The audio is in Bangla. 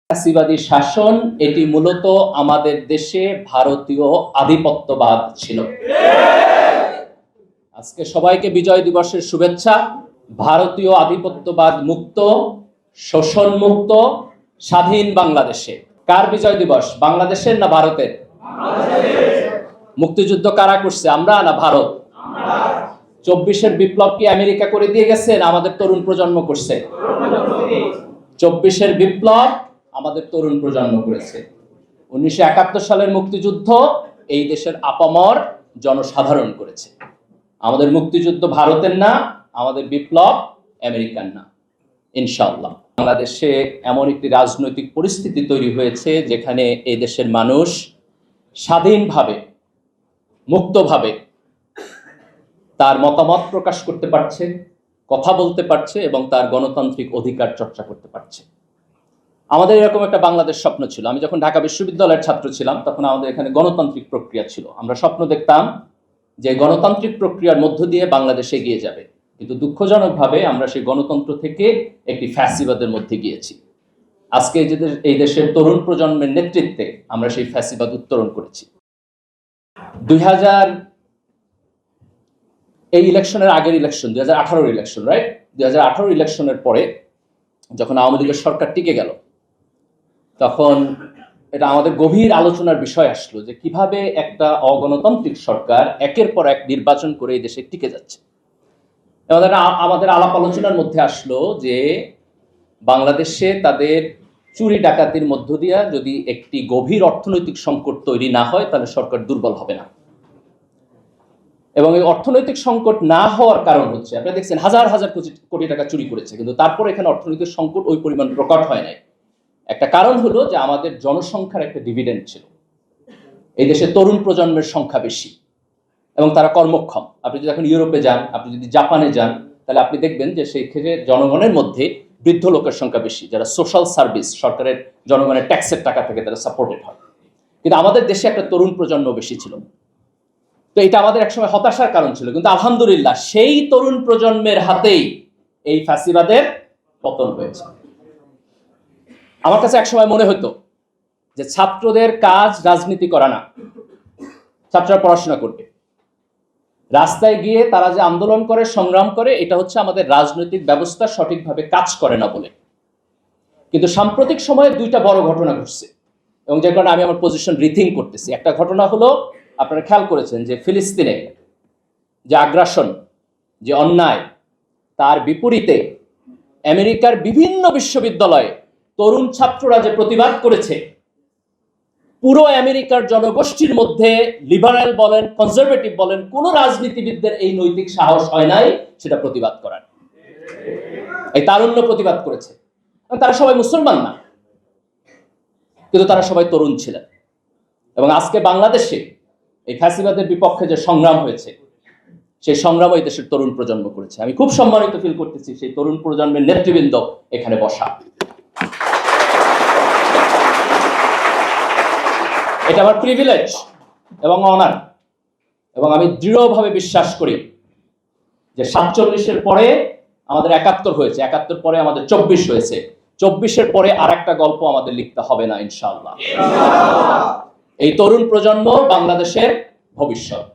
ফ্যাসিবাদী শাসন এটি মূলত আমাদের দেশে ভারতীয় আধিপত্যবাদ ছিল। আজকে সবাইকে বিজয় দিবসের শুভেচ্ছা। ভারতীয় আধিপত্যবাদ মুক্ত, শোষণ মুক্ত, স্বাধীন বাংলাদেশে। কার বিজয় দিবস? বাংলাদেশের না ভারতের? মুক্তিযুদ্ধ কারা করছে, আমরা না ভারত? 24-এর বিপ্লব কি আমেরিকা করে দিয়ে গেছে না আমাদের তরুণ প্রজন্ম করছে? 24-এর বিপ্লব আমাদের তরুণ প্রজন্ম করেছে। 1971 সালের মুক্তিযুদ্ধ এই দেশের আপামর জনসাধারণ করেছে। আমাদের মুক্তিযুদ্ধ ভারতের না, আমাদের বিপ্লব আমেরিকান না। ইনশাআল্লাহ বাংলাদেশে এমন একটি রাজনৈতিক পরিস্থিতি তৈরি হয়েছে যেখানে এই দেশের মানুষ স্বাধীনভাবে, মুক্তভাবে তার মতামত প্রকাশ করতে পারছে, কথা বলতে পারছে এবং তার গণতান্ত্রিক অধিকার চর্চা করতে পারছে। আমাদের এরকম একটা বাংলাদেশ স্বপ্ন ছিল। আমি যখন ঢাকা বিশ্ববিদ্যালয়ের ছাত্র ছিলাম তখন আমাদের এখানে গণতান্ত্রিক প্রক্রিয়া ছিল। আমরা স্বপ্ন দেখতাম যে গণতান্ত্রিক প্রক্রিয়ার মধ্য দিয়ে বাংলাদেশ এগিয়ে যাবে, কিন্তু দুঃখজনকভাবে আমরা সেই গণতন্ত্র থেকে একটি ফ্যাসিবাদের মধ্যে গিয়েছি। আজকে এই দেশের তরুণ প্রজন্মের নেতৃত্বে আমরা সেই ফ্যাসিবাদ উত্তরণ করেছি। 2000 এই ইলেকশনের আগের ইলেকশন 2018 ইলেকশন, রাইট? 2018 ইলেকশনের পরে যখন আওয়ামী লীগের সরকার টিকে গেল, তখন এটা আমাদের গভীর আলোচনার বিষয় আসলো যে কিভাবে একটা অগণতান্ত্রিক সরকার একের পর এক নির্বাচন করে এই দেশে টিকে যাচ্ছে। আমাদের আলাপ আলোচনার মধ্যে আসলো যে বাংলাদেশে তাদের চুরি ডাকাতির মধ্য দিয়ে যদি একটি গভীর অর্থনৈতিক সংকট তৈরি না হয় তাহলে সরকার দুর্বল হবে না। এবং এই অর্থনৈতিক সংকট না হওয়ার কারণ হচ্ছে, আপনারা দেখছেন হাজার হাজার কোটি টাকা চুরি করেছে, কিন্তু তারপর এখানে অর্থনৈতিক সংকট ওই পরিমাণ প্রকট হয় নাই। একটা কারণ হলো যে আমাদের জনসংখ্যার একটা ডিভিডেন্ড ছিল। এই দেশে তরুণ প্রজন্মের সংখ্যা বেশি এবং তারা কর্মক্ষম। আপনি যদি এখন ইউরোপে যান, আপনি যদি জাপানে যান, তাহলে আপনি দেখবেন যে সেই ক্ষেত্রে জনগণের মধ্যে বৃদ্ধ লোকের সংখ্যা বেশি, যারা সোশ্যাল সার্ভিস, সরকারের জনগণের ট্যাক্সের টাকা থেকে তারা সাপোর্টেড হয়। কিন্তু আমাদের দেশে একটা তরুণ প্রজন্ম বেশি ছিল। তো এটা আমাদের একসময় হতাশার কারণ ছিল, কিন্তু আলহামদুলিল্লাহ সেই তরুণ প্রজন্মের হাতেই এই ফ্যাসিবাদের পতন হয়েছে। আমার কাছে একসময় মনে হতো যে ছাত্রদের কাজ রাজনীতি করা না, ছাত্ররা পড়াশোনা করবে। রাস্তায় গিয়ে তারা যে আন্দোলন করে, সংগ্রাম করে, এটা হচ্ছে আমাদের রাজনৈতিক ব্যবস্থা সঠিকভাবে কাজ করে না বলে। কিন্তু সাম্প্রতিক সময়ে দুইটা বড় ঘটনা ঘটছে এবং যে কারণে আমি আমার পজিশন রিথিঙ্ক করতেছি। একটা ঘটনা হলো, আপনারা খেয়াল করেছেন যে ফিলিস্তিনে যে আগ্রাসন, যে অন্যায়, তার বিপরীতে আমেরিকার বিভিন্ন বিশ্ববিদ্যালয়ে তরুণ ছাত্ররা যে প্রতিবাদ করেছে, পুরো আমেরিকার জনগোষ্ঠীর মধ্যে লিবারেল বলেন, কনজারভেটিভ বলেন, কোন রাজনীতিবিদদের এই নৈতিক সাহস হয় নাই সেটা প্রতিবাদ করার। এই তারুণ্য প্রতিবাদ করেছে। তারা সবাই মুসলমান না, কিন্তু তারা সবাই তরুণ ছিলেন। এবং আজকে বাংলাদেশে এই ফ্যাসিবাদের বিপক্ষে যে সংগ্রাম হয়েছে, সেই সংগ্রাম এই দেশের তরুণ প্রজন্ম করেছে। আমি খুব সম্মানিত ফিল করতেছি সেই তরুণ প্রজন্মের নেতৃবৃন্দ এখানে বসা। এটা আমার প্রিভিলেজ এবং অনার। এবং আমি দৃঢ়ভাবে বিশ্বাস করি যে 47-এর পরে আমাদের 71 হয়েছে, 71 পরে আমাদের 24 হয়েছে, 24-এর পরে আর একটা গল্প আমাদের লিখতে হবে না ইনশাআল্লাহ। এই তরুণ প্রজন্ম বাংলাদেশের ভবিষ্যৎ।